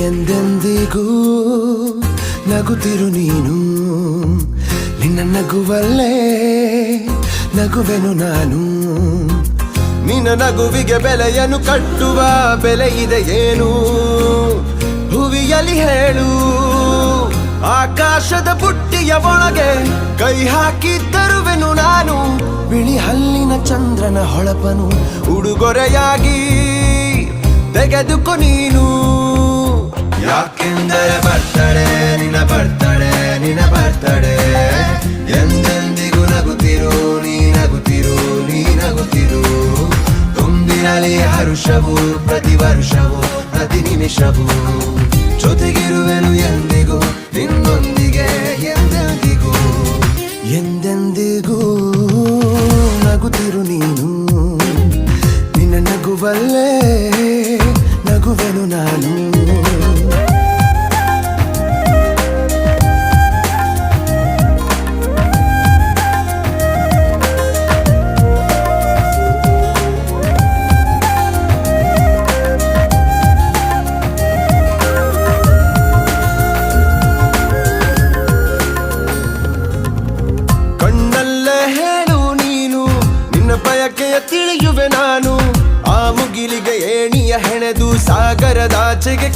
ಎಂದೆಂದಿಗೂ ನಗುತ್ತಿರು ನೀನು, ನಿನ್ನ ನಗುವಲ್ಲೇ ನಗುವೆನು ನಾನು. ನಿನ್ನ ನಗುವಿಗೆ ಬೆಲೆಯನ್ನು ಕಟ್ಟುವ ಬೆಲೆ ಇದೆ ಏನು, ಹುವಿಯಲ್ಲಿ ಹೇಳು. ಆಕಾಶದ ಬುಟ್ಟಿಯ ಒಳಗೆ ಕೈ ಹಾಕಿ ತರುವೆನು ನಾನು, ಬಿಳಿ ಹಲ್ಲಿನ ಚಂದ್ರನ ಹೊಳಪನು ಉಡುಗೊರೆಯಾಗಿ ತೆಗೆದುಕೊ ನೀನು. ಯಾಕೆಂದರೆ ಬರ್ತಡೆ ನಿನ್ನ ಬರ್ತಡೆ ನಿನ್ನ ಬರ್ತಡೆ, ಎಂದೆಂದಿಗೂ ನಗುತ್ತಿರು ನೀ ನಗುತ್ತಿರು ನೀ ನಗುತ್ತಿರು. ತುಂಬಿರಲಿ ಹರುಷವು ಪ್ರತಿ ವರ್ಷವೂ ಪ್ರತಿ ನಿಮಿಷವೂ, ಜೊತೆಗಿರುವೆನು ಎಂದಿಗೂ ನಿನ್ನೊಂದಿಗೆ ಎಂದೆಂದಿಗೂ. ಎಂದೆಂದಿಗೂ ನಗುತ್ತಿರು ನೀನು, ನಿನ್ನ ನಗುವಲ್ಲೇ ನಗುವೆನು ನಾನು. ಬಯಕೆಯ ತಿಳಿಯುವೆ ನಾನು, ಆ ಮುಗಿಲಿಗೆ ಏಣಿಯ ಹೆಣೆದು ಸಾಗರದಾಚೆಗೆ